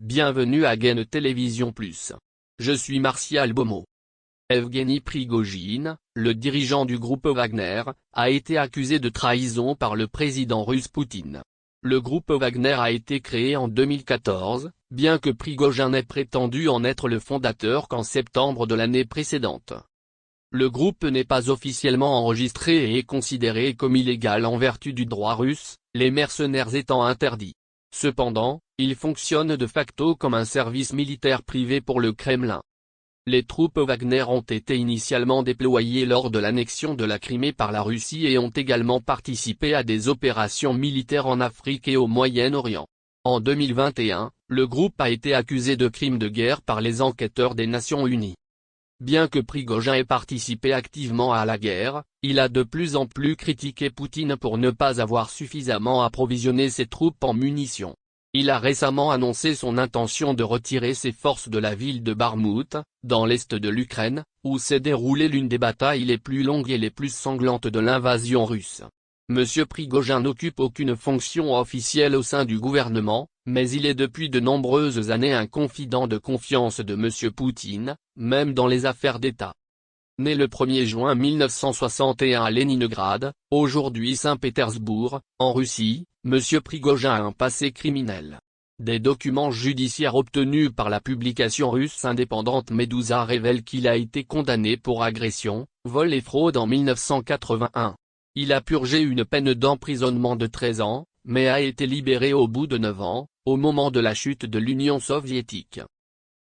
Bienvenue à Gain Télévision Plus. Je suis Martial Bomo. Evgeny Prigojine, le dirigeant du groupe Wagner, a été accusé de trahison par le président russe Poutine. Le groupe Wagner a été créé en 2014, bien que Prigojine ait prétendu en être le fondateur qu'en septembre de l'année précédente. Le groupe n'est pas officiellement enregistré et est considéré comme illégal en vertu du droit russe, les mercenaires étant interdits. Cependant, il fonctionne de facto comme un service militaire privé pour le Kremlin. Les troupes Wagner ont été initialement déployées lors de l'annexion de la Crimée par la Russie et ont également participé à des opérations militaires en Afrique et au Moyen-Orient. En 2021, le groupe a été accusé de crimes de guerre par les enquêteurs des Nations Unies. Bien que Prigojine ait participé activement à la guerre, il a de plus en plus critiqué Poutine pour ne pas avoir suffisamment approvisionné ses troupes en munitions. Il a récemment annoncé son intention de retirer ses forces de la ville de Bakhmout, dans l'est de l'Ukraine, où s'est déroulée l'une des batailles les plus longues et les plus sanglantes de l'invasion russe. M. Prigojine n'occupe aucune fonction officielle au sein du gouvernement, mais il est depuis de nombreuses années un confident de confiance de M. Poutine, même dans les affaires d'État. Né le 1er juin 1961 à Leningrad, aujourd'hui Saint-Pétersbourg, en Russie, M. Prigojine a un passé criminel. Des documents judiciaires obtenus par la publication russe indépendante Medusa révèlent qu'il a été condamné pour agression, vol et fraude en 1981. Il a purgé une peine d'emprisonnement de 13 ans, mais a été libéré au bout de 9 ans, au moment de la chute de l'Union soviétique.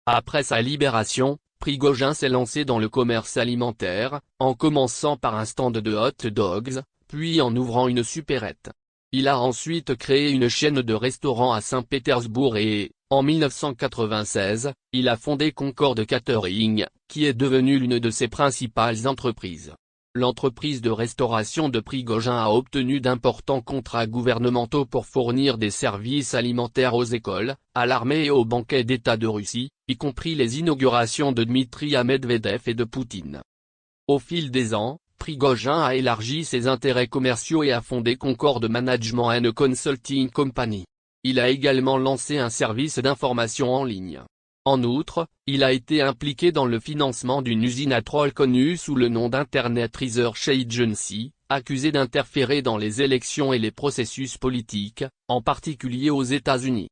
Après sa libération, Prigojine s'est lancé dans le commerce alimentaire, en commençant par un stand de hot dogs, puis en ouvrant une supérette. Il a ensuite créé une chaîne de restaurants à Saint-Pétersbourg et, en 1996, il a fondé Concorde Catering, qui est devenue l'une de ses principales entreprises. L'entreprise de restauration de Prigojine a obtenu d'importants contrats gouvernementaux pour fournir des services alimentaires aux écoles, à l'armée et aux banquets d'État de Russie, y compris les inaugurations de Dmitri Medvedev et de Poutine. Au fil des ans, Prigojine a élargi ses intérêts commerciaux et a fondé Concorde Management and Consulting Company. Il a également lancé un service d'information en ligne. En outre, il a été impliqué dans le financement d'une usine à trolls connue sous le nom d'Internet Research Agency, accusée d'interférer dans les élections et les processus politiques, en particulier aux États-Unis.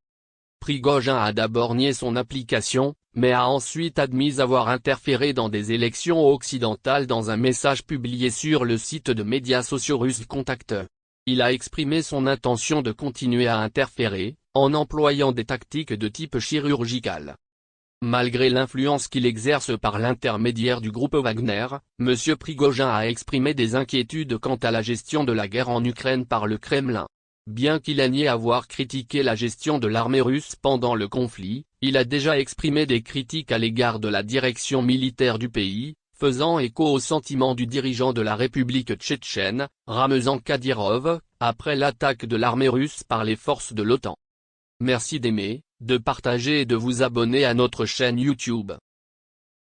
Prigojine a d'abord nié son implication, mais a ensuite admis avoir interféré dans des élections occidentales dans un message publié sur le site de médias sociaux russes Contact. Il a exprimé son intention de continuer à interférer, en employant des tactiques de type chirurgical. Malgré l'influence qu'il exerce par l'intermédiaire du groupe Wagner, M. Prigojine a exprimé des inquiétudes quant à la gestion de la guerre en Ukraine par le Kremlin. Bien qu'il ait nié avoir critiqué la gestion de l'armée russe pendant le conflit, il a déjà exprimé des critiques à l'égard de la direction militaire du pays, faisant écho aux sentiments du dirigeant de la République tchétchène, Ramzan Kadyrov, après l'attaque de l'armée russe par les forces de l'OTAN. Merci d'aimer, de partager et de vous abonner à notre chaîne YouTube.